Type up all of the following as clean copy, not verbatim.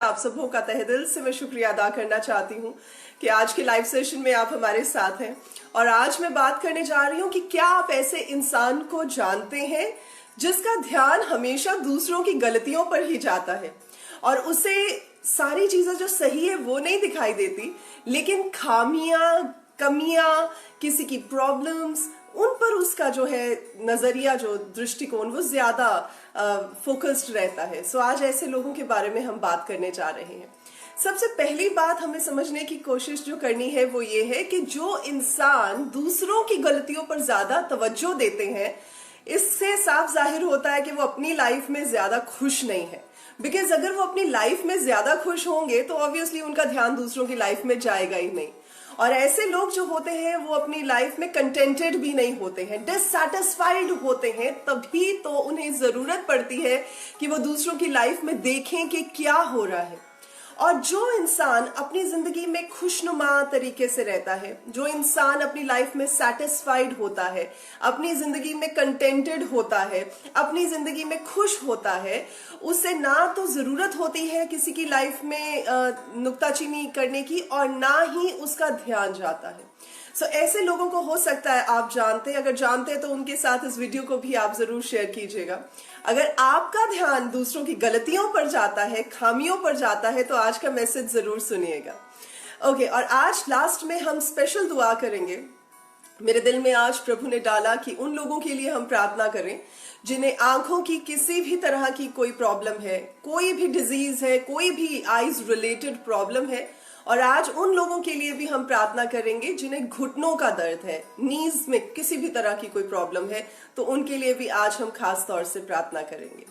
आप सबों का तहे दिल से मैं शुक्रिया अदा करना चाहती हूँ कि आज के लाइव सेशन में आप हमारे साथ हैं। और आज मैं बात करने जा रही हूँ कि क्या आप ऐसे इंसान को जानते हैं जिसका ध्यान हमेशा दूसरों की गलतियों पर ही जाता है और उसे सारी चीजें जो सही है वो नहीं दिखाई देती, लेकिन खामियां, कमियां, किसी की प्रॉब्लम्स, उन पर उसका जो है नजरिया, जो दृष्टिकोण, वो ज्यादा फोकस्ड रहता है। सो आज ऐसे लोगों के बारे में हम बात करने जा रहे हैं। सबसे पहली बात हमें समझने की कोशिश जो करनी है वो ये है कि जो इंसान दूसरों की गलतियों पर ज्यादा तवज्जो देते हैं, इससे साफ जाहिर होता है कि वो अपनी लाइफ में ज्यादा खुश नहीं है। बिकॉज अगर वो अपनी लाइफ में ज्यादा खुश होंगे तो ऑब्वियसली उनका ध्यान दूसरों की लाइफ में जाएगा ही नहीं। और ऐसे लोग जो होते हैं वो अपनी लाइफ में कंटेंटेड भी नहीं होते हैं, डिससैटिस्फाइड होते हैं। तभी तो उन्हें जरूरत पड़ती है कि वो दूसरों की लाइफ में देखें कि क्या हो रहा है। और जो इंसान अपनी जिंदगी में खुशनुमा तरीके से रहता है, जो इंसान अपनी लाइफ में सेटिस्फाइड होता है, अपनी जिंदगी में कंटेंटेड होता है, अपनी जिंदगी में खुश होता है, उसे ना तो जरूरत होती है किसी की लाइफ में नुक्ताचीनी करने की और ना ही उसका ध्यान जाता है। सो ऐसे लोगों को हो सकता है आप जानते हैं, अगर जानते हैं तो उनके साथ इस वीडियो को भी आप जरूर शेयर कीजिएगा। अगर आपका ध्यान दूसरों की गलतियों पर जाता है, खामियों पर जाता है, तो आज का मैसेज जरूर सुनिएगा। ओके, और आज लास्ट में हम स्पेशल दुआ करेंगे। मेरे दिल में आज प्रभु ने डाला कि उन लोगों के लिए हम प्रार्थना करें जिन्हें आंखों की किसी भी तरह की कोई प्रॉब्लम है, कोई भी डिजीज है, कोई भी आईज रिलेटेड प्रॉब्लम है। और आज उन लोगों के लिए भी हम प्रार्थना करेंगे जिन्हें घुटनों का दर्द है, नीज में किसी भी तरह की कोई प्रॉब्लम है, तो उनके लिए भी आज हम खास तौर से प्रार्थना करेंगे।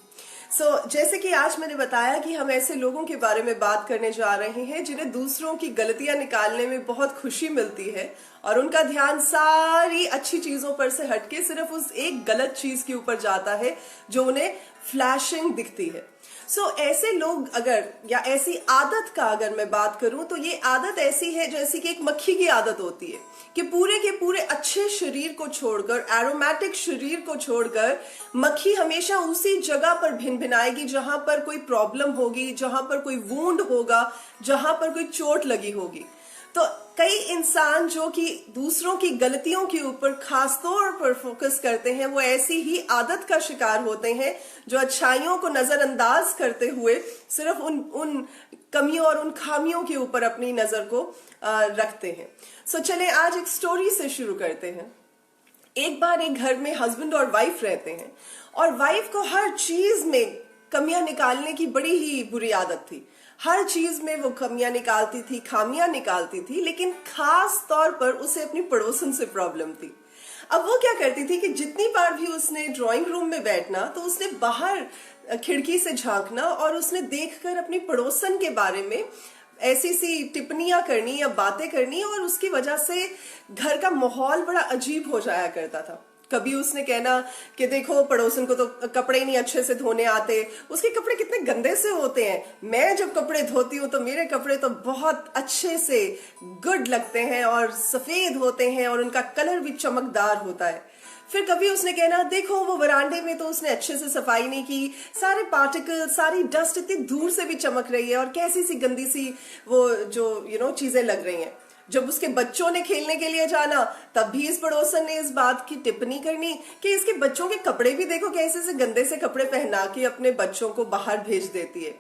जैसे कि आज मैंने बताया कि हम ऐसे लोगों के बारे में बात करने जा रहे हैं जिन्हें दूसरों की गलतियां निकालने में बहुत खुशी मिलती है और उनका ध्यान सारी अच्छी चीजों पर से हटके सिर्फ उस एक गलत चीज के ऊपर जाता है जो उन्हें फ्लैशिंग दिखती है। ऐसे लोग अगर, या ऐसी आदत का अगर मैं बात करूं तो ये आदत ऐसी है जैसी कि एक मक्खी की आदत होती है कि पूरे के पूरे अच्छे शरीर को छोड़कर, एरोमेटिक शरीर को छोड़कर, मक्खी हमेशा उसी जगह पर भिन भिनाएगी जहां पर कोई प्रॉब्लम होगी, जहां पर कोई वूंड होगा, जहां पर कोई चोट लगी होगी। तो कई इंसान जो कि दूसरों की गलतियों के ऊपर खास तौर पर फोकस करते हैं, वो ऐसी ही आदत का शिकार होते हैं जो अच्छाइयों को नजरअंदाज करते हुए सिर्फ उन कमियों और उन खामियों के ऊपर अपनी नजर को रखते हैं। चले आज एक स्टोरी से शुरू करते हैं। एक बार एक घर में हस्बैंड और वाइफ रहते हैं और वाइफ को हर चीज में कमियां निकालने की बड़ी ही बुरी आदत थी। हर चीज में वो कमियां निकालती थी, खामियां निकालती थी, लेकिन खास तौर पर उसे अपनी पड़ोसन से प्रॉब्लम थी। अब वो क्या करती थी कि जितनी बार भी उसने ड्राइंग रूम में बैठना तो उसने बाहर खिड़की से झांकना और उसने देखकर अपनी पड़ोसन के बारे में ऐसी सी टिप्पणियां करनी या बातें करनी, और उसकी वजह से घर का माहौल बड़ा अजीब हो जाया करता था। कभी उसने कहना कि देखो पड़ोसन को तो कपड़े नहीं अच्छे से धोने आते, उसके कपड़े कितने गंदे से होते हैं, मैं जब कपड़े धोती हूँ तो मेरे कपड़े तो बहुत अच्छे से गुड लगते हैं और सफेद होते हैं और उनका कलर भी चमकदार होता है। फिर कभी उसने कहना देखो वो वरांडे में तो उसने अच्छे से सफाई नहीं की, सारे पार्टिकल, सारी डस्ट इतनी दूर से भी चमक रही है और कैसी सी गंदी सी वो जो चीजें लग रही हैं। जब उसके बच्चों ने खेलने के लिए जाना तब भी इस पड़ोसन ने इस बात की टिप्पणी करनी कि इसके बच्चों के कपड़े भी देखो कैसे से गंदे से कपड़े पहना के अपने बच्चों को बाहर भेज देती है।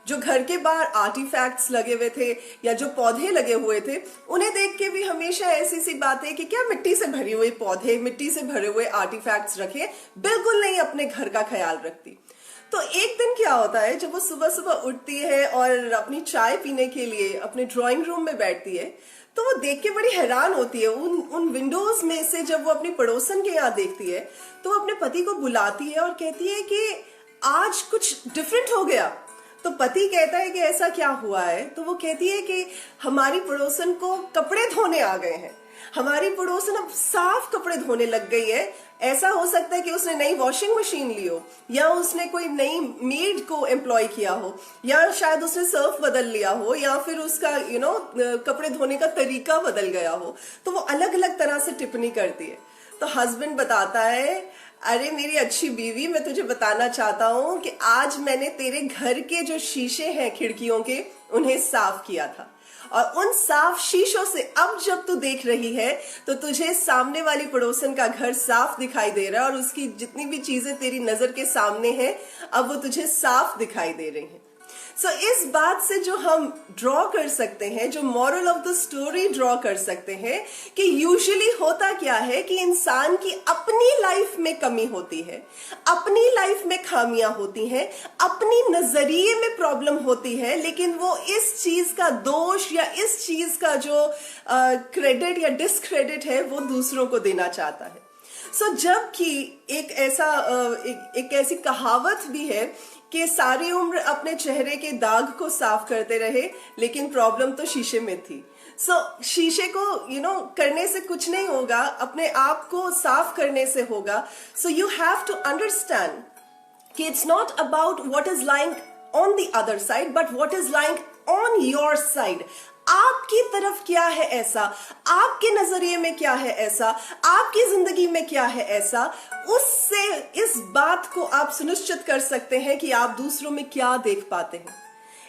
जो घर के बाहर आर्टिफैक्ट्स लगे हुए थे या जो पौधे लगे हुए थे, उन्हें देख के भी हमेशा ऐसी सी बातें कि क्या मिट्टी से भरे हुए पौधे, मिट्टी से भरे हुए आर्टिफैक्ट्स रखे, बिल्कुल नहीं अपने घर का ख्याल रखती। तो एक दिन क्या होता है, जब वो सुबह सुबह उठती है और अपनी चाय पीने के लिए अपने ड्राइंग रूम में बैठती है, तो वो देख के बड़ी हैरान होती है। उन विंडोज में से जब वो अपनी पड़ोसन के यहाँ देखती है तो वो अपने पति को बुलाती है और कहती है कि आज कुछ डिफरेंट हो गया। तो पति कहता है कि ऐसा क्या हुआ है? तो वो कहती है कि हमारी पड़ोसन को कपड़े धोने आ गए हैं, हमारी पड़ोसन अब साफ कपड़े धोने लग गई है। ऐसा हो सकता है कि उसने नई वॉशिंग मशीन ली हो, या उसने कोई नई मेड को एम्प्लॉय किया हो, या शायद उसने सर्फ बदल लिया हो, या फिर उसका कपड़े धोने का तरीका बदल गया हो। तो वो अलग अलग तरह से टिप्पणी करती है। तो हस्बैंड बताता है अरे मेरी अच्छी बीवी, मैं तुझे बताना चाहता हूँ कि आज मैंने तेरे घर के जो शीशे हैं खिड़कियों के, उन्हें साफ किया था। और उन साफ शीशों से अब जब तू देख रही है तो तुझे सामने वाली पड़ोसन का घर साफ दिखाई दे रहा है, और उसकी जितनी भी चीजें तेरी नजर के सामने हैं अब वो तुझे साफ दिखाई दे रही हैं। सो इस बात से जो हम ड्रॉ कर सकते हैं, जो moral of the story draw कर सकते हैं, कि यूजुअली होता क्या है कि इंसान की अपनी लाइफ में कमी होती है, अपनी लाइफ में खामियां होती हैं, अपनी नजरिए में प्रॉब्लम होती है, लेकिन वो इस चीज का दोष या इस चीज का जो क्रेडिट या डिसक्रेडिट है वो दूसरों को देना चाहता है। सो जबकि एक ऐसी कहावत भी है कि सारी उम्र अपने चेहरे के दाग को साफ करते रहे, लेकिन प्रॉब्लम तो शीशे में थी। शीशे को करने से कुछ नहीं होगा, अपने आप को साफ करने से होगा। So you have to understand कि it's not about what is lying on the other side, but what is lying on your side. आपकी तरफ क्या है ऐसा, आपके नजरिए में क्या है ऐसा, आपकी जिंदगी में क्या है ऐसा, उससे इस बात को आप सुनिश्चित कर सकते हैं कि आप दूसरों में क्या देख पाते हैं।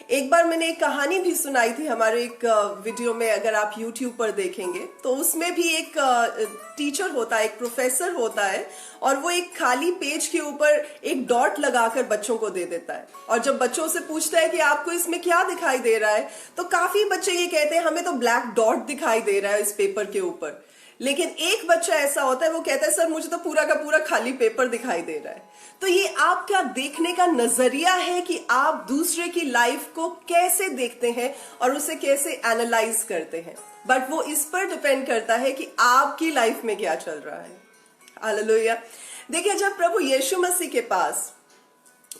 एक बार मैंने एक कहानी भी सुनाई थी हमारे एक वीडियो में, अगर आप YouTube पर देखेंगे तो उसमें भी एक टीचर होता है, एक प्रोफेसर होता है, और वो एक खाली पेज के ऊपर एक डॉट लगाकर बच्चों को दे देता है। और जब बच्चों से पूछता है कि आपको इसमें क्या दिखाई दे रहा है, तो काफी बच्चे ये कहते हैं हमें तो ब्लैक डॉट दिखाई दे रहा है इस पेपर के ऊपर। लेकिन एक बच्चा ऐसा होता है, वो कहता है सर मुझे तो पूरा का पूरा खाली पेपर दिखाई दे रहा है। तो ये आपका देखने का नजरिया है कि आप दूसरे की लाइफ को कैसे देखते हैं और उसे कैसे एनालाइज करते हैं। बट वो इस पर डिपेंड करता है कि आपकी लाइफ में क्या चल रहा है। हालेलुया। देखिए, जब प्रभु यीशु मसीह के पास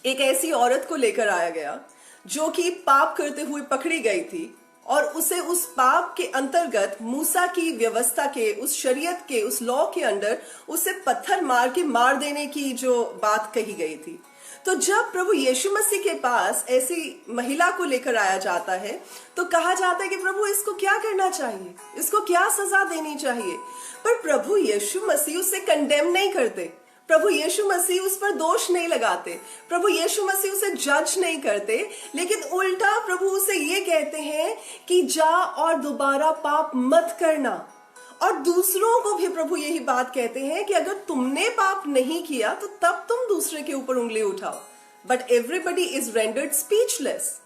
एक ऐसी औरत को लेकर आया गया जो कि पाप करते हुए पकड़ी गई थी, और उसे उस पाप के अंतर्गत मूसा की व्यवस्था के, उस शरीयत के, उस लॉ के अंडर उसे पत्थर मार के मार देने की जो बात कही गई थी, तो जब प्रभु यीशु मसीह के पास ऐसी महिला को लेकर आया जाता है तो कहा जाता है कि प्रभु इसको क्या करना चाहिए, इसको क्या सजा देनी चाहिए। पर प्रभु यीशु मसीह उसे कंडेम नहीं करते, प्रभु यीशु मसीह उस पर दोष नहीं लगाते, प्रभु यीशु मसीह उसे जज नहीं करते, लेकिन उल्टा प्रभु उसे ये कहते हैं कि जा और दोबारा पाप मत करना। और दूसरों को भी प्रभु यही बात कहते हैं कि अगर तुमने पाप नहीं किया तो तब तुम दूसरे के ऊपर उंगली उठाओ। But everybody is rendered speechless.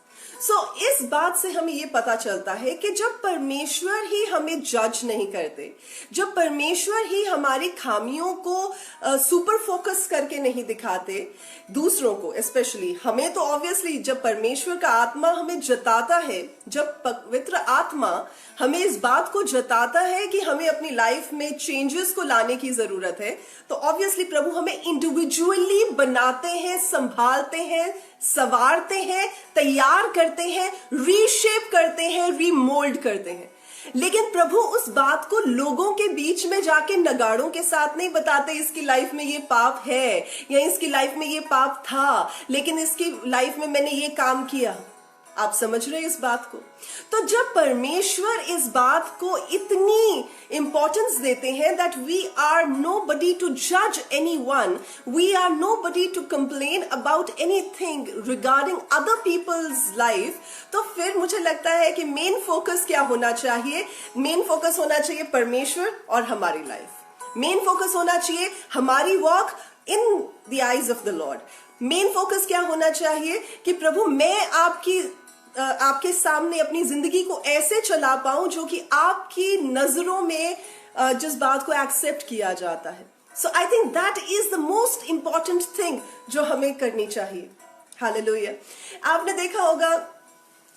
इस बात से हमें ये पता चलता है कि जब परमेश्वर ही हमें जज नहीं करते, जब परमेश्वर ही हमारी खामियों को सुपर फोकस करके नहीं दिखाते दूसरों को, स्पेशली हमें, तो ऑब्वियसली जब परमेश्वर का आत्मा हमें जताता है, जब पवित्र आत्मा हमें इस बात को जताता है कि हमें अपनी लाइफ में चेंजेस को लाने की जरूरत है, तो ऑब्वियसली प्रभु हमें इंडिविजुअली बनाते हैं, संभालते हैं, संवारते हैं, तैयार करते हैं, रीशेप करते हैं, रीमोल्ड करते हैं। लेकिन प्रभु उस बात को लोगों के बीच में जाके नगाड़ों के साथ नहीं बताते, इसकी लाइफ में ये पाप है या इसकी लाइफ में ये पाप था, लेकिन इसकी लाइफ में मैंने ये काम किया। आप समझ रहे हैं इस बात को? तो जब परमेश्वर इस बात को इतनी इंपॉर्टेंस देते हैं that we are nobody to जज anyone, we are nobody to complain about anything regarding other people's life, तो फिर मुझे लगता है कि मेन फोकस क्या होना चाहिए? मेन फोकस होना चाहिए परमेश्वर और हमारी लाइफ। मेन फोकस होना चाहिए हमारी walk in the eyes of the Lord. Main focus क्या होना चाहिए कि प्रभु मैं आपके सामने अपनी जिंदगी को ऐसे चला पाऊं जो कि आपकी नजरों में जिस बात को एक्सेप्ट किया जाता है। So I think that is the most important thing जो हमें करनी चाहिए। हालेलुया। आपने देखा होगा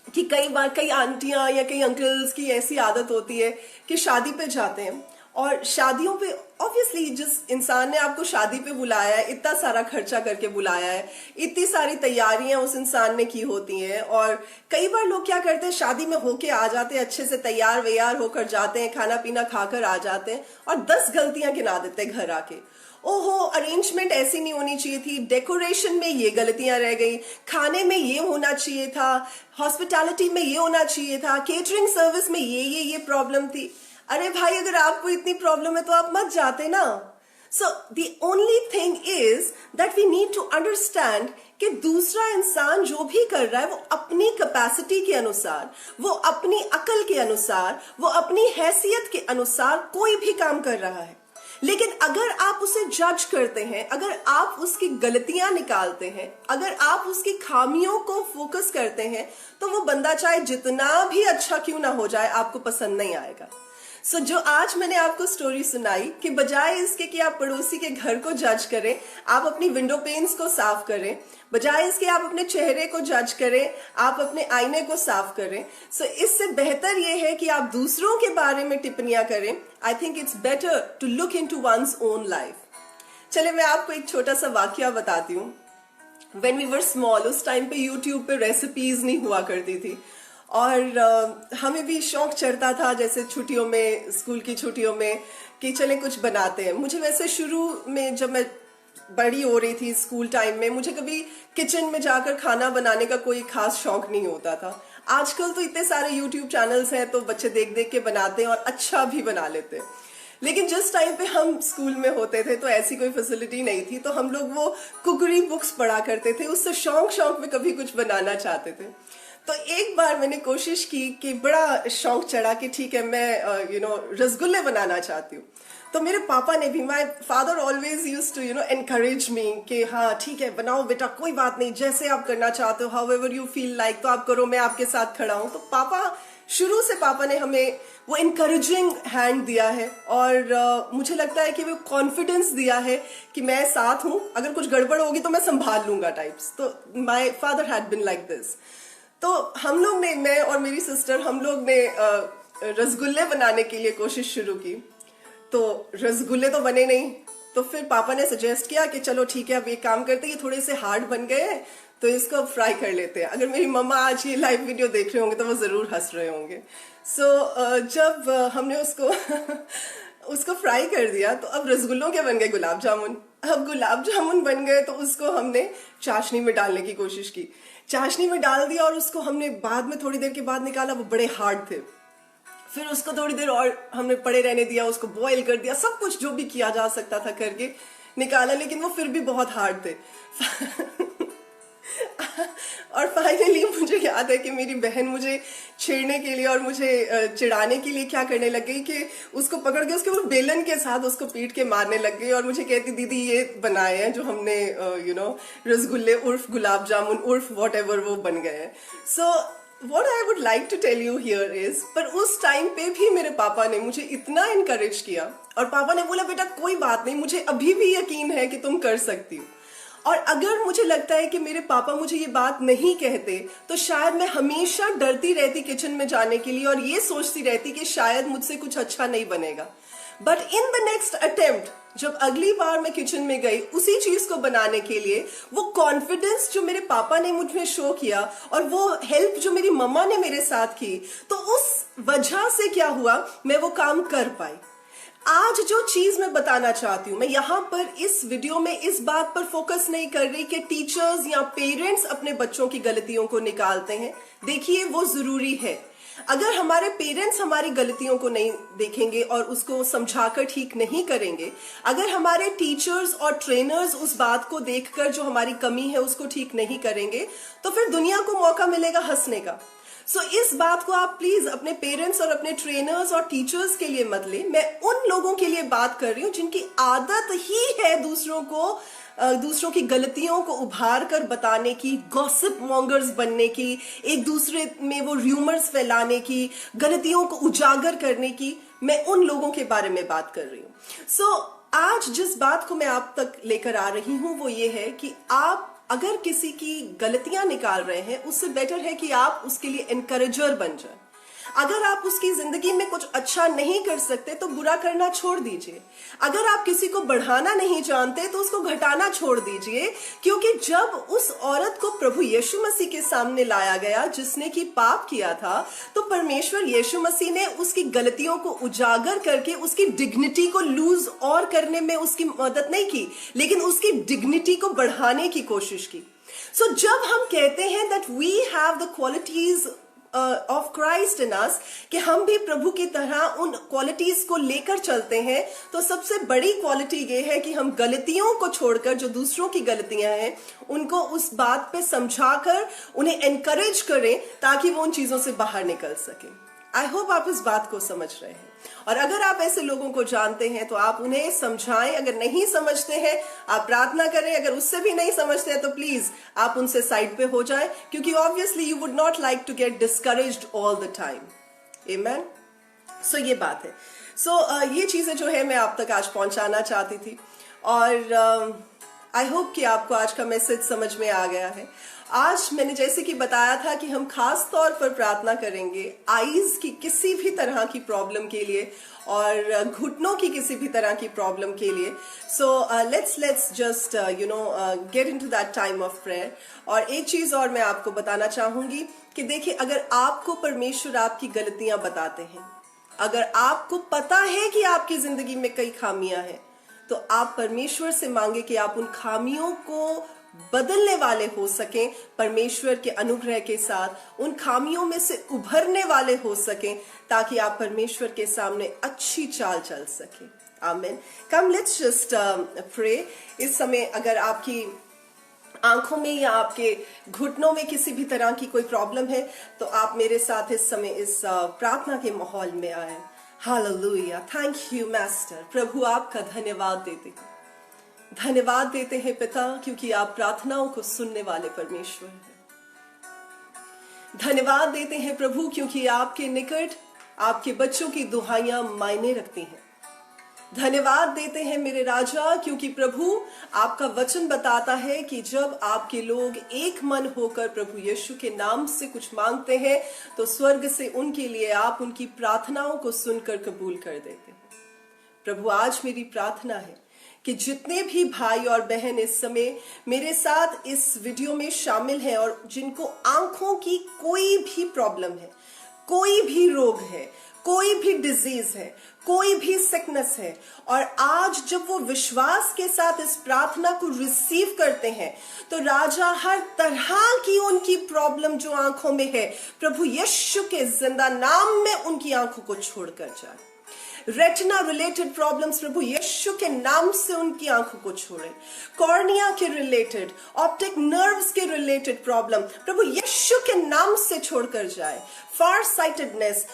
कि कई बार कई आंटियां या कई अंकल्स की ऐसी आदत होती है कि शादी पे जाते हैं, और शादियों पे ऑब्वियसली जिस इंसान ने आपको शादी पे बुलाया है, इतना सारा खर्चा करके बुलाया है, इतनी सारी तैयारियां उस इंसान ने की होती हैं, और कई बार लोग क्या करते हैं, शादी में होके आ जाते हैं, अच्छे से तैयार वैयार होकर जाते हैं, खाना पीना खाकर आ जाते हैं, और 10 गलतियां गिना देते हैं घर आके। ओहो, अरेंजमेंट ऐसी नहीं होनी चाहिए थी, डेकोरेशन में ये गलतियां रह गई, खाने में ये होना चाहिए था, हॉस्पिटैलिटी में ये होना चाहिए था, केटरिंग सर्विस में ये प्रॉब्लम थी। अरे भाई, अगर आपको इतनी प्रॉब्लम है तो आप मत जाते ना। So the only thing is that we need to understand कि दूसरा इंसान जो भी कर रहा है वो अपनी कैपेसिटी के अनुसार, वो अपनी अकल के अनुसार, वो अपनी हैसियत के अनुसार कोई भी काम कर रहा है। लेकिन अगर आप उसे जज करते हैं, अगर आप उसकी गलतियां निकालते हैं, अगर आप उसकी खामियों को फोकस करते हैं, तो वो बंदा चाहे जितना भी अच्छा क्यों ना हो जाए आपको पसंद नहीं आएगा। सो जो आज मैंने आपको स्टोरी सुनाई कि बजाय इसके कि आप पड़ोसी के घर को जज करें, आप अपनी विंडो पेन्स को साफ करें, बजाय इसके आप अपने चेहरे को जज करें, आप अपने आईने को साफ करें। सो इससे बेहतर ये है कि आप दूसरों के बारे में टिप्पणियां करें। I think it's better to look into one's own life. चलिए मैं आपको एक छोटा सा वाकया बताती हूँ। व्हेन वी वर स्मॉल, उस टाइम पे यूट्यूब पे रेसिपीज नहीं हुआ करती थी और हमें भी शौक चढ़ता था जैसे छुट्टियों में, स्कूल की छुट्टियों में, कि चले कुछ बनाते हैं। मुझे वैसे शुरू में जब मैं बड़ी हो रही थी स्कूल टाइम में, मुझे कभी किचन में जाकर खाना बनाने का कोई खास शौक नहीं होता था। आजकल तो इतने सारे यूट्यूब चैनल्स हैं तो बच्चे देख देख के बनाते हैं और अच्छा भी बना लेते हैं। लेकिन जिस टाइम पे हम स्कूल में होते थे तो ऐसी कोई फैसिलिटी नहीं थी, तो हम लोग वो कुकरी बुक्स पढ़ा करते थे, उससे शौक में कभी कुछ बनाना चाहते थे। तो एक बार मैंने कोशिश की कि बड़ा शौक चढ़ा कि ठीक है मैं रसगुल्ले बनाना चाहती हूँ। तो मेरे पापा ने भी, my father always used to encourage me कि हाँ ठीक है बनाओ बेटा, कोई बात नहीं, जैसे आप करना चाहते हो, हाउएवर यू फील लाइक, तो आप करो, मैं आपके साथ खड़ा हूँ। तो शुरू से पापा ने हमें वो इनकरेजिंग हैंड दिया है और मुझे लगता है कि वो कॉन्फिडेंस दिया है कि मैं साथ हूँ, अगर कुछ गड़बड़ होगी तो मैं संभाल लूंगा टाइप्स। तो my father had been like this. तो हम लोग ने, मैं और मेरी सिस्टर, हम लोग ने रसगुल्ले बनाने के लिए कोशिश शुरू की। तो रसगुल्ले तो बने नहीं, तो फिर पापा ने सजेस्ट किया कि चलो ठीक है अब एक काम करते हैं, ये थोड़े से हार्ड बन गए हैं तो इसको अब फ्राई कर लेते हैं। अगर मेरी मम्मा आज ये लाइव वीडियो देख रहे होंगे तो वो जरूर हंस रहे होंगे। जब हमने उसको फ्राई कर दिया तो अब रसगुल्लों के बन गए गुलाब जामुन। अब गुलाब जामुन बन गए तो उसको हमने चाशनी में डालने की कोशिश की, चाशनी में डाल दिया और उसको हमने बाद में थोड़ी देर के बाद निकाला, वो बड़े हार्ड थे। फिर उसको थोड़ी देर और हमने पड़े रहने दिया, उसको बॉईल कर दिया, सब कुछ जो भी किया जा सकता था करके निकाला, लेकिन वो फिर भी बहुत हार्ड थे। और फाइनली मुझे याद है कि मेरी बहन मुझे छेड़ने के लिए और मुझे चिढ़ाने के लिए क्या करने लग गई कि उसको पकड़ के उसके बेलन के साथ उसको पीट के मारने लग गई और मुझे कहती दीदी ये बनाए हैं जो हमने रसगुल्ले उर्फ गुलाब जामुन उर्फ व्हाटएवर वो बन गए हैं। So what I would like to tell you here is, पर उस टाइम पे भी मेरे पापा ने मुझे इतना इनकरेज किया और पापा ने बोला बेटा कोई बात नहीं, मुझे अभी भी यकीन है कि तुम कर सकती हो। और अगर मुझे लगता है कि मेरे पापा मुझे ये बात नहीं कहते तो शायद मैं हमेशा डरती रहती किचन में जाने के लिए और ये सोचती रहती कि शायद मुझसे कुछ अच्छा नहीं बनेगा। But in the next attempt, जब अगली बार मैं किचन में गई उसी चीज को बनाने के लिए, वो कॉन्फिडेंस जो मेरे पापा ने मुझ में शो किया और वो हेल्प जो मेरी मम्मा ने मेरे साथ की, तो उस वजह से क्या हुआ, मैं वो काम कर पाई। आज जो चीज मैं बताना चाहती हूँ, मैं यहाँ पर इस वीडियो में इस बात पर फोकस नहीं कर रही कि टीचर्स या पेरेंट्स अपने बच्चों की गलतियों को निकालते हैं। देखिए वो जरूरी है। अगर हमारे पेरेंट्स हमारी गलतियों को नहीं देखेंगे और उसको समझाकर ठीक नहीं करेंगे, अगर हमारे टीचर्स और ट्रेनर्स उस बात को देखकर जो हमारी कमी है उसको ठीक नहीं करेंगे, तो फिर दुनिया को मौका मिलेगा हंसने का। सो इस बात को आप प्लीज अपने पेरेंट्स और अपने ट्रेनर्स और टीचर्स के लिए मत ले। मैं उन लोगों के लिए बात कर रही हूँ जिनकी आदत ही है दूसरों की गलतियों को उभार कर बताने की, गॉसिप मॉन्गर्स बनने की, एक दूसरे में वो र्यूमर्स फैलाने की, गलतियों को उजागर करने की। मैं उन लोगों के बारे में बात कर रही हूँ। सो आज जिस बात को मैं आप तक लेकर आ रही हूँ वो ये है कि आप अगर किसी की गलतियां निकाल रहे हैं, उससे बेटर है कि आप उसके लिए एनकरेजर बन जाए। अगर आप उसकी जिंदगी में कुछ अच्छा नहीं कर सकते तो बुरा करना छोड़ दीजिए। अगर आप किसी को बढ़ाना नहीं जानते तो उसको घटाना छोड़ दीजिए, क्योंकि जब उस औरत को प्रभु यीशु मसीह के सामने लाया गया जिसने की पाप किया था, तो परमेश्वर यीशु मसीह ने उसकी गलतियों को उजागर करके उसकी डिग्निटी को लूज और करने में उसकी मदद नहीं की, लेकिन उसकी डिग्निटी को बढ़ाने की कोशिश की। सो जब हम कहते हैं that we have the qualities of Christ in us, कि हम भी प्रभु की तरह उन क्वालिटीज को लेकर चलते हैं, तो सबसे बड़ी क्वालिटी ये है कि हम गलतियों को छोड़कर, जो दूसरों की गलतियां हैं, उनको उस बात पे समझाकर उन्हें एनकरेज करें ताकि वो उन चीजों से बाहर निकल सके। आई होप आप इस बात को समझ रहे हैं। और अगर आप ऐसे लोगों को जानते हैं तो आप उन्हें समझाएं। अगर नहीं समझते हैं आप प्रार्थना करें। अगर उससे भी नहीं समझते हैं तो प्लीज आप उनसे साइड पे हो जाएं, क्योंकि obviously you would not like to get discouraged all the time. Amen. So ये बात है। ये चीजें जो है मैं आप तक आज पहुंचाना चाहती थी, और आई होप कि आपको आज का मैसेज समझ में आ गया है। आज मैंने जैसे कि बताया था कि हम खास तौर पर प्रार्थना करेंगे आईज की किसी भी तरह की प्रॉब्लम के लिए और घुटनों की किसी भी तरह की प्रॉब्लम के लिए। So let's just get into that time of prayer. और एक चीज और मैं आपको बताना चाहूंगी कि देखिए, अगर आपको परमेश्वर आपकी गलतियां बताते हैं, अगर आपको पता है कि आपकी जिंदगी में कई खामियां हैं, तो आप परमेश्वर से मांगे कि आप उन खामियों को बदलने वाले हो सकें, परमेश्वर के अनुग्रह के साथ उन खामियों में से उभरने वाले हो सकें, ताकि आप परमेश्वर के सामने अच्छी चाल चल सकें। आमीन। Come let's just pray. इस समय अगर आपकी आंखों में या आपके घुटनों में किसी भी तरह की कोई प्रॉब्लम है, तो आप मेरे साथ इस समय इस प्रार्थना के माहौल में आए। हालेलुया। Thank you master. प्रभु आपका धन्यवाद देते हैं, धन्यवाद देते हैं पिता, क्योंकि आप प्रार्थनाओं को सुनने वाले परमेश्वर हैं। धन्यवाद देते हैं प्रभु, क्योंकि आपके निकट आपके बच्चों की दुहाइयां मायने रखती हैं। धन्यवाद देते हैं मेरे राजा, क्योंकि प्रभु आपका वचन बताता है कि जब आपके लोग एक मन होकर प्रभु यीशु के नाम से कुछ मांगते हैं, तो स्वर्ग से उनके लिए आप उनकी प्रार्थनाओं को सुनकर कबूल कर देते हैं। प्रभु आज मेरी प्रार्थना है कि जितने भी भाई और बहन इस समय मेरे साथ इस वीडियो में शामिल हैं और जिनको आंखों की कोई भी प्रॉब्लम है, कोई भी रोग है, कोई भी डिजीज है, कोई भी सिकनेस है, और आज जब वो विश्वास के साथ इस प्रार्थना को रिसीव करते हैं, तो राजा हर तरह की उनकी प्रॉब्लम जो आंखों में है, प्रभु यीशु के जिंदा नाम में उनकी आंखों को छोड़कर जाए। रेटिना रिलेटेड प्रॉब्लम्स प्रभु यीशु के नाम से उनकी आंखों को छोड़े। कॉर्निया के रिलेटेड, ऑप्टिक नर्व्स के रिलेटेड प्रॉब्लम प्रभु यीशु के नाम से छोड़कर जाए। फार साइटेडनेस,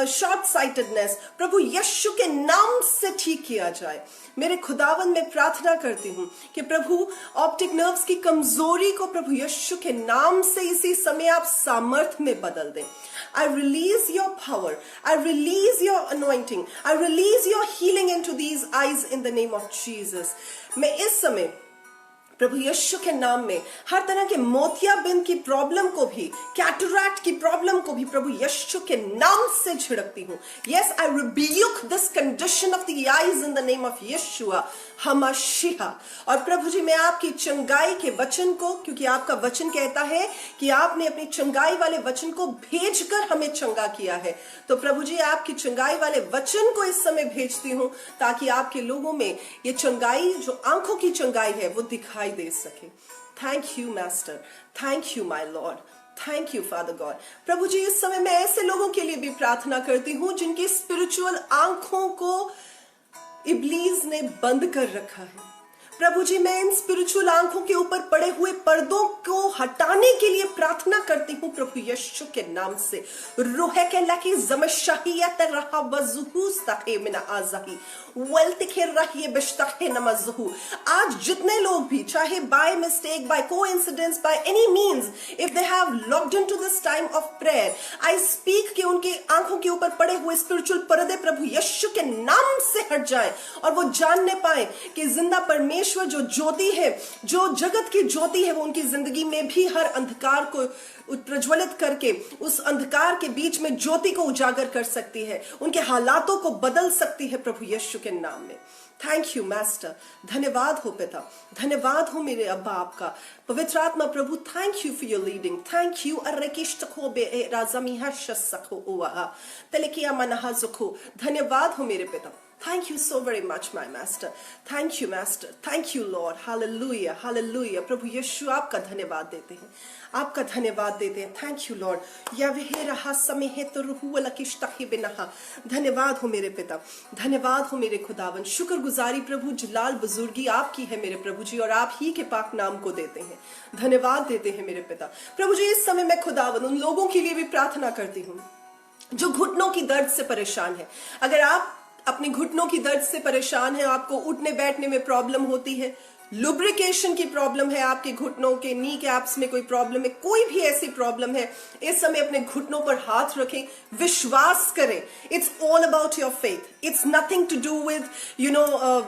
शॉर्ट साइटेडनेस प्रभु यीशु के नाम से ठीक किया जाए। मेरे खुदावन में प्रार्थना करती हूँ कि प्रभु ऑप्टिक नर्व्स की कमजोरी को प्रभु यीशु के नाम से इसी समय आप सामर्थ्य में बदल दें। I release your power. I release your anointing. I release your healing into these eyes in the name of Jesus. मैं इस समय प्रभु यीशु के नाम में हर तरह के मोतियाबिंद की प्रॉब्लम को भी, कैटरैक्ट की प्रॉब्लम को भी प्रभु यीशु के नाम से झिड़कती हूँ। Yes, I rebuke this condition of the eyes in the name of Yeshua HaMashiach। और प्रभु जी, मैं आपकी चंगाई के वचन को, क्योंकि आपका वचन कहता है कि आपने अपनी चंगाई वाले वचन को भेजकर हमें चंगा किया है, तो प्रभु जी आपकी चंगाई वाले वचन को इस समय भेजती हूँ, ताकि आपके लोगों में ये चंगाई, जो आंखों की चंगाई है, वो दिखाई दे सके। Thank you master, thank you my lord, thank you father God. प्रभु जी, इस समय मैं ऐसे लोगों के लिए भी प्रार्थना करती हूँ जिनकी स्पिरिचुअल आंखों को इब्लीस ने बंद कर रखा है। प्रभु जी, मैं इन स्पिरिचुअल आंखों के ऊपर पड़े हुए पर्दों को हटाने के लिए प्रार्थना करती हूँ प्रभु यीशु के नाम से। रूह के लकी जमशाहियत रहा बजुहूस तके मिना आजाही वेल्थ के रहिए बिश्तखे नमज़हू। आज जितने लोग भी, चाहे by mistake, by coincidence, by any means, if they have logged into this time of prayer, I speak कि उनके आंखों के ऊपर पड़े हुए स्पिरिचुअल पर्दे प्रभु यीशु के नाम से हट जाए, और वो जानने पाए कि जिंदा परमेश्वर जो ज्योति है, जो जगत की ज्योति है, वो उनकी जिंदगी में भी हर अंधकार को प्रज्वलित करके उस अंधकार के बीच में ज्योति को उजागर कर सकती है, उनके हालातों को बदल सकती है प्रभु यीशु के नाम में। Thank you master. धन्यवाद हो पिता, धन्यवाद हो मेरे अब्बा आपका। पवित्र आत्मा प्रभु, thank you for your leading. Thank you. धन्यवाद हो मेरे पिता। Thank you so very much, my master. Thank you, master. Thank you, Lord. Hallelujah, hallelujah. प्रभु यीशु आपका धन्यवाद देते हैं, आपका धन्यवाद देते हैं. Thank you, Lord. यवहेरहा समेहेत Ruhul किश्तहि Binha. धन्यवाद हो मेरे पिता, धन्यवाद हो मेरे खुदावन. शुक्रगुजारी प्रभु जलाल बुजुर्गी आपकी है मेरे प्रभु जी, और आप ही के पाक नाम को देते हैं. धन्यवाद देते हैं मेरे पिता. प्रभु जी, इस समय मैं खुदावन उन लोगों के लिए भी प्रार्थना करती हूँ जो घुटनों की दर्द से परेशान है. अगर आप अपने घुटनों की दर्द से परेशान है, आपको उठने बैठने में प्रॉब्लम होती है, लुब्रिकेशन की प्रॉब्लम है, आपके घुटनों के नी कैप्स में कोई प्रॉब्लम है, कोई भी ऐसी प्रॉब्लम है, इस समय अपने घुटनों पर हाथ रखें, विश्वास करें. It's all about your faith. It's nothing to do with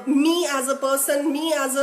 me as a person, me as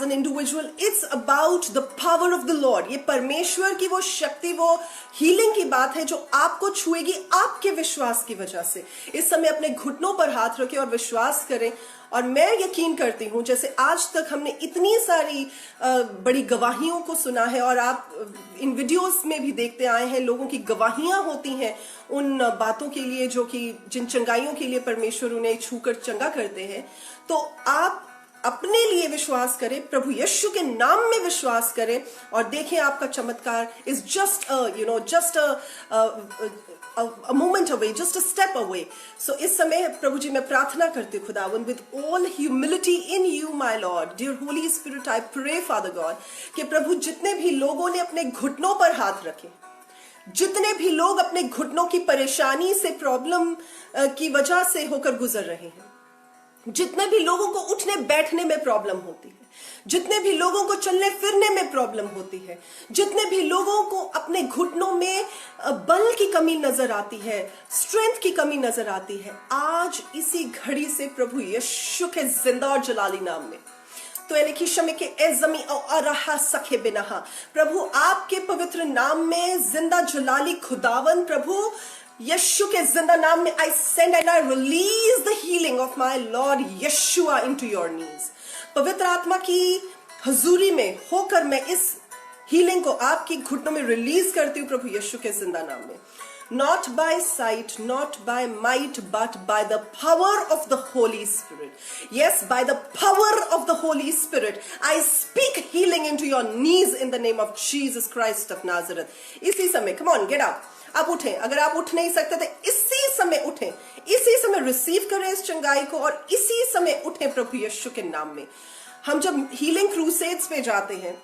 an individual. It's about the power of the Lord. ये परमेश्वर की वो शक्ति, वो हीलिंग की बात है जो आपको छुएगी आपके विश्वास की वजह से. इस समय अपने घुटनों पर हाथ रखें और विश्वास करें. और मैं यकीन करती हूं, जैसे आज तक हमने इतनी सारी बड़ी गवाहियों को सुना है, और आप इन वीडियोस में भी देखते आए हैं, लोगों की गवाहियां होती हैं उन बातों के लिए जो कि जिन चंगाइयों के लिए परमेश्वर उन्हें छूकर चंगा करते हैं. तो आप अपने लिए विश्वास करें, प्रभु यीशु के नाम में विश्वास करें, और देखें आपका चमत्कार is just just a moment away, just a step away. So इस समय प्रभु जी मैं प्रार्थना करती हूँ खुदावन, with all humility in you, my Lord, dear Holy Spirit, I pray, Father God, कि प्रभु जितने भी लोगों ने अपने घुटनों पर हाथ रखे, जितने भी लोग अपने घुटनों की परेशानी से, प्रॉब्लम की वजह से होकर गुजर रहे हैं, जितने भी लोगों को उठने बैठने में प्रॉब्लम होती है, जितने भी लोगों को चलने फिरने में प्रॉब्लम होती है, जितने भी लोगों को अपने घुटनों में बल की कमी नजर आती है, स्ट्रेंथ की कमी नजर आती है, आज इसी घड़ी से प्रभु यीशु के जिंदा और जलाली नाम में, तो एलिखी शमे के एजमी अरहा सखे बिनहा, प्रभु आपके पवित्र नाम में जिंदा जलाली खुदावन, प्रभु यीशु के जिंदा नाम में I send and I release the healing of my Lord Yeshua into your knees. पवित्र आत्मा की हजूरी में होकर मैं इस हीलिंग को आपकी घुटनों में रिलीज करती हूँ प्रभु यीशु के जिंदा नाम में. Not by sight, not by might, but by the power of the Holy Spirit. Yes, by the power of the Holy Spirit, I speak healing into your knees in the name of Jesus Christ of Nazareth. इसी समय, come on, get up. आप उठें. अगर आप उठ नहीं सकते तो इसी समय उठें, इसी समय रिसीव करें इस चंगाई को, और इसी समय उठें प्रभु यीशु के नाम में. हम जब हीलिंग क्रूसेड्स पे जाते हैं,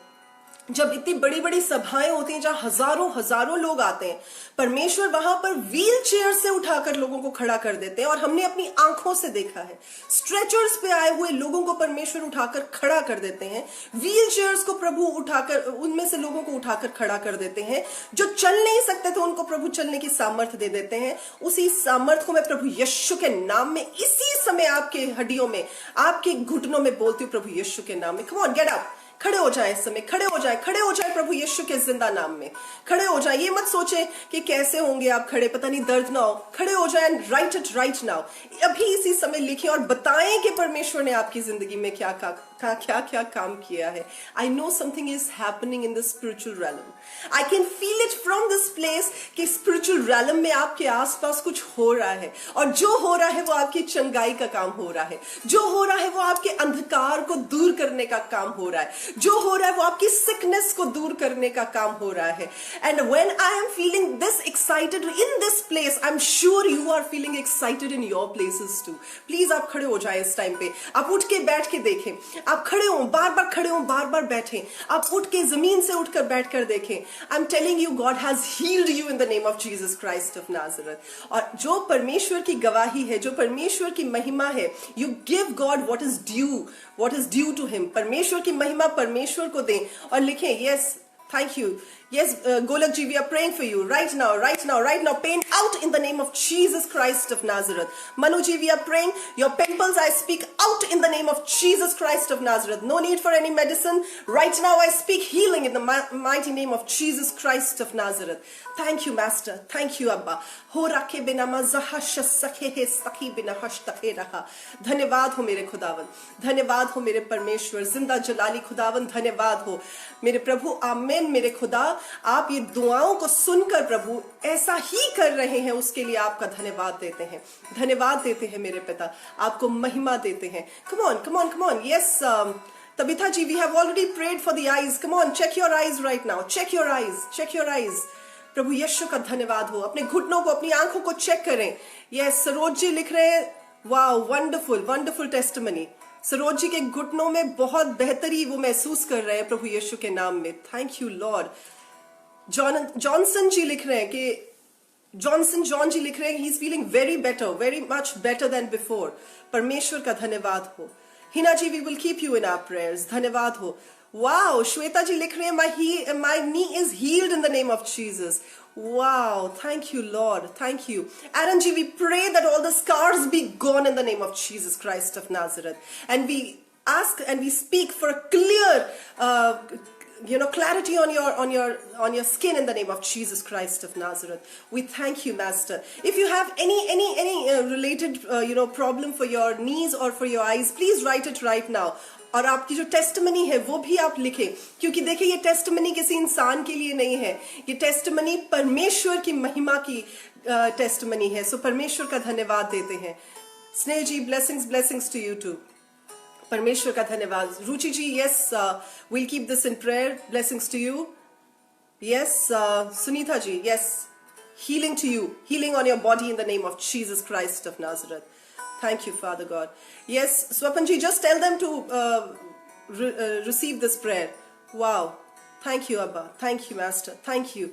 जब इतनी बड़ी बड़ी सभाएं होती हैं जहां हजारों हजारों लोग आते हैं, परमेश्वर वहां पर व्हील चेयर से उठाकर लोगों को खड़ा कर देते हैं, और हमने अपनी आंखों से देखा है स्ट्रेचर्स पे आए हुए लोगों को परमेश्वर उठाकर खड़ा कर देते हैं, व्हील चेयर्स को प्रभु उठाकर उनमें से लोगों को उठाकर खड़ा कर देते हैं. जो चल नहीं सकते थे उनको प्रभु चलने की सामर्थ्य दे देते हैं. उसी सामर्थ्य को मैं प्रभु यीशु के नाम में इसी समय आपके हड्डियों में, आपके घुटनों में बोलती हूँ प्रभु यीशु के नाम में. Come on, get up. खड़े हो जाए इस समय, खड़े हो जाए, खड़े हो जाए प्रभु यीशु के जिंदा नाम में. खड़े हो जाए. ये मत सोचे कि कैसे होंगे आप खड़े, पता नहीं दर्द ना हो. खड़े हो जाए and right it right now. अभी इसी समय लिखें और बताएं कि परमेश्वर ने आपकी जिंदगी में क्या क्या काम किया है. I know something is happening in the spiritual realm. I can feel it from this place कि स्पिरिचुअल रैलम में आपके आसपास कुछ हो रहा है, और जो हो रहा है वो आपकी चंगाई का काम हो रहा है, जो हो रहा है वो आपके अंधकार को दूर करने का काम हो रहा है, जो हो रहा है वो आपकी सिकनेस को दूर करने का काम हो रहा है. And when I am feeling this excited in this place, I am sure you are feeling excited in your places too. Please आप खड़े हो जाए इस टाइम पे. आप उठ के बैठ के देखें. आप खड़े हो, बार बार खड़े हो, बार बार बैठें. आप उठ के जमीन से उठकर बैठ कर देखें. I am telling you, God has heeled you in the name of Jesus Christ of Nazareth. और जो परमेश्वर की गवाही है, जो परमेश्वर की महिमा है, you give God what is due to him. परमेश्वर की महिमा परमेश्वर को दें. और लिखें, yes, thank you. Yes, Golak ji, we are praying for you right now, right now, right now. Pain out in the name of Jesus Christ of Nazareth. Manu ji, we are praying. Your pimples, I speak out in the name of Jesus Christ of Nazareth. No need for any medicine. Right now, I speak healing in the mighty name of Jesus Christ of Nazareth. Thank you, Master. Thank you, Abba. Ho rakhe bina mazahash sakhe he sakhi bina hash takhe raha. धन्यवाद हो मेरे खुदावन, धन्यवाद हो मेरे परमेश्वर जिंदा जलाली खुदावन, धन्यवाद हो मेरे प्रभु. आमीन. मेरे खुदा, आप ये दुआओं को सुनकर प्रभु ऐसा ही कर रहे हैं, उसके लिए आपका धन्यवाद देते हैं, धन्यवाद देते हैं मेरे पिता, आपको महिमा देते हैं। Come on come on come on, yes Tabitha ji, we have already prayed for the eyes. Come on, check your eyes right now. Check your eyes. Check your eyes. प्रभु यीशु का धन्यवाद हो। अपने घुटनों को, अपनी आंखों को चेक करें। यस, सरोज जी लिख रहे हैं, wow wonderful wonderful testimony. Saroj ji के घुटनों में बहुत बेहतरी वो महसूस कर रहे हैं प्रभु यीशु के नाम में। Thank you lord. Johnson ji लिख रहे हैं कि जॉन जी लिख रहे हैं, he is feeling very better, very much better than before. परमेश्वर का धन्यवाद हो। Hina ji, we will keep you in our prayers. धन्यवाद हो। वाओ, श्वेता जी लिख रहे हैं, my knee is healed in the name of Jesus. Wow, thank you, Lord. Thank you. Aaron ji, we pray that all the scars be gone in the name of Jesus Christ of Nazareth. And we ask and we speak for a clear, clarity on your skin in the name of Jesus Christ of Nazareth. We thank you, Master. If you have any related, problem for your knees or for your eyes, please write it right now. और आपकी जो testimony है वो भी आप लिखें, क्योंकि देखिए ये टेस्टिमनी किसी इंसान के लिए नहीं है, ये टेस्टिमनी परमेश्वर की महिमा की टेस्टिमनी है। सो परमेश्वर का धन्यवाद देते हैं। Sneh ji, blessings to you too. परमेश्वर का धन्यवाद। Ruchi ji, yes, will keep this in prayer. Blessings to you. Yes, Sunita ji, yes, healing to you, healing on your body in the name of Jesus Christ of Nazareth. Thank you, Father God. Yes, Swapanji, just tell them to receive this prayer. Wow. Thank you, Abba. Thank you, Master. Thank you.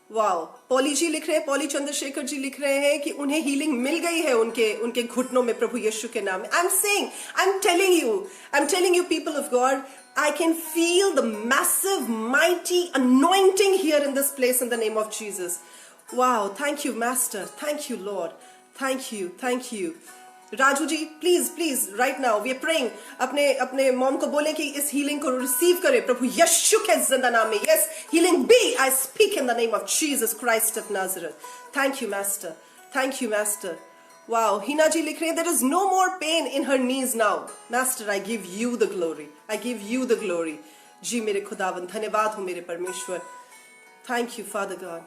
Wow. Polly ji लिख रहे हैं, poly Chandrashekhar ji लिख रहे हैं कि उन्हें healing मिल गई है उनके घुटनों में प्रभु यीशु के नाम में। I'm telling you, people of God, I can feel the massive, mighty anointing here in this place in the name of Jesus. Wow. Thank you, Master. Thank you, Lord. Thank you. Raju ji, please right now we are praying. अपने mom को बोलें कि इस healing को receive करें प्रभु यीशु के जिंदा नाम में। Yes, healing be, I speak in the name of Jesus Christ of Nazareth. Thank you master. Wow, Hina ji लिख रहे हैं, there is no more pain in her knees now. Master, I give you the glory. जी मेरे खुदावन, धन्यवाद हो मेरे परमेश्वर। Thank you father God,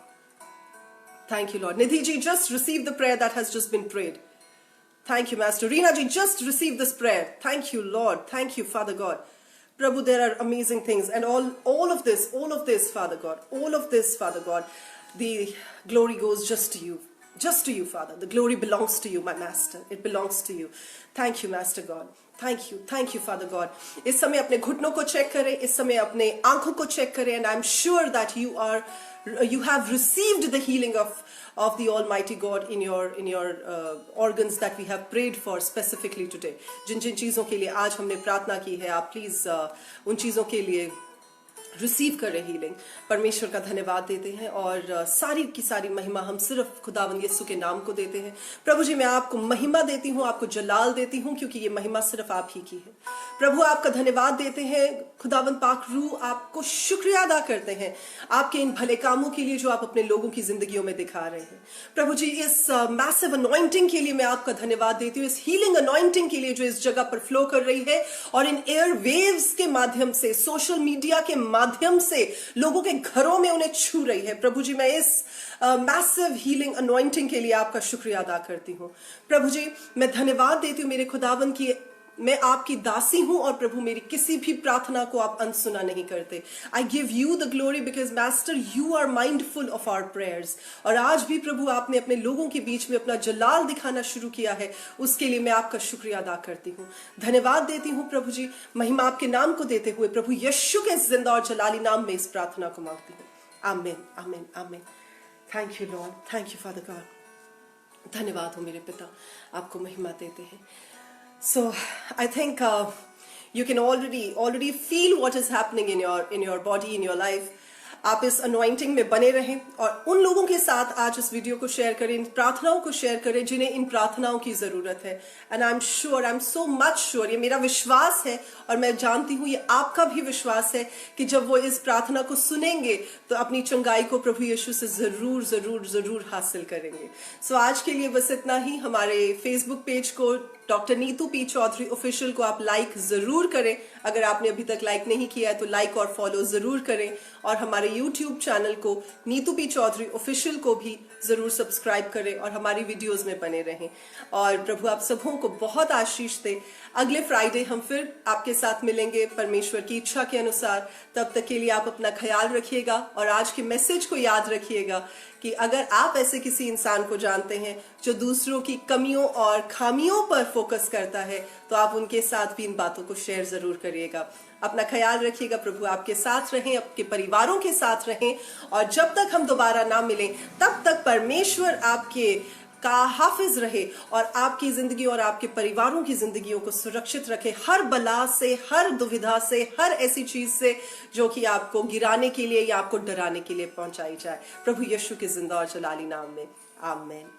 thank you lord. Nidhi ji, just receive the prayer that has just been prayed. Thank you, Master. Reena ji, just receive this prayer. Thank you, Lord. Thank you, Father God. Prabhu, there are amazing things, and all of this, Father God, the glory goes just to you, Father. The glory belongs to you, my Master. It belongs to you. Thank you, Master God. Thank you, Father God. इस समय अपने घुटनों को check करें, इस समय अपने आंखों को चेक करें, and I'm sure that you have received the healing of the Almighty God in your organs that we have prayed for specifically today. जिन चीजों के लिए आज हमने प्रार्थना की है, आप प्लीज उन चीजों के लिए रिसीव कर रहे हीलिंग। परमेश्वर का धन्यवाद देते हैं और सारी की सारी महिमा हम सिर्फ खुदावंद यीशु के नाम को देते हैं। प्रभु जी, मैं आपको महिमा देती हूँ, आपको जलाल देती हूँ, क्योंकि ये महिमा सिर्फ आप ही की है। प्रभु, आपका धन्यवाद देते हैं। खुदावंद पाक रूह, आपको शुक्रिया अदा करते हैं आपके इन भले कामों के लिए जो आप अपने लोगों की जिंदगियों में दिखा रहे हैं। प्रभु जी, इस मैसिव अनॉइंटिंग के लिए मैं आपका धन्यवाद देती हूँ, इस हीलिंग अनॉइंटिंग के लिए जो इस जगह पर फ्लो कर रही है और इन एयर वेव्स के माध्यम से, सोशल मीडिया के माध्यम से लोगों के घरों में उन्हें छू रही है। प्रभु जी, मैं इस मैसिव हीलिंग अनॉइंटिंग के लिए आपका शुक्रिया अदा करती हूँ। प्रभु जी, मैं धन्यवाद देती हूँ मेरे खुदावन की, मैं आपकी दासी हूं और प्रभु मेरी किसी भी प्रार्थना को आप अनसुना नहीं करते। I give you the glory because master you are mindful of our prayers. और आज भी प्रभु आपने अपने लोगों के बीच में अपना जलाल दिखाना शुरू किया है, उसके लिए मैं आपका शुक्रिया अदा करती हूँ, धन्यवाद देती हूँ। प्रभु जी, महिमा आपके नाम को देते हुए प्रभु यीशु के जिंदा और जलाली नाम में इस प्रार्थना को मांगती हूँ। आमीन, आमीन, आमीन। Thank you Lord, thank you father God. धन्यवाद हो मेरे पिता, आपको महिमा देते हैं। So I think you can already feel what is happening in your body, in your life. आप इस anointing में बने रहें और उन लोगों के साथ आज इस वीडियो को शेयर करें, इन प्रार्थनाओं को शेयर करें जिन्हें इन प्रार्थनाओं की जरूरत है। And I'm so much sure, ये मेरा विश्वास है और मैं जानती हूँ ये आपका भी विश्वास है कि जब वो इस प्रार्थना को सुनेंगे तो अपनी चंगाई को प्रभु यीशु से जरूर हासिल करेंगे। So आज के लिए बस इतना ही। हमारे Facebook पेज को doctor Neetu P Chaudhary official को आप लाइक जरूर करें। अगर आपने अभी तक लाइक नहीं किया है तो लाइक और फॉलो जरूर करें, और हमारे यूट्यूब चैनल को नीतू पी चौधरी ऑफिशियल को भी जरूर सब्सक्राइब करें और हमारी वीडियोस में बने रहें। और प्रभु आप सबों को बहुत आशीष दे। अगले फ्राइडे हम फिर आपके साथ मिलेंगे परमेश्वर की इच्छा के अनुसार। तब तक के लिए आप अपना ख्याल रखिएगा और आज के मैसेज को याद रखिएगा कि अगर आप ऐसे किसी इंसान को जानते हैं जो दूसरों की कमियों और खामियों पर फोकस करता है तो आप उनके साथ भी इन बातों को शेयर जरूर करिएगा। अपना ख्याल रखिएगा। प्रभु आपके साथ रहें, आपके परिवारों के साथ रहें, और जब तक हम दोबारा ना मिलें तब तक परमेश्वर आपके का हाफिज रहे और आपकी जिंदगी और आपके परिवारों की जिंदगियों को सुरक्षित रखे, हर बला से, हर दुविधा से, हर ऐसी चीज से जो कि आपको गिराने के लिए या आपको डराने के लिए पहुंचाई जाए। प्रभु यीशु के जिंदा और जलाली नाम में आमीन।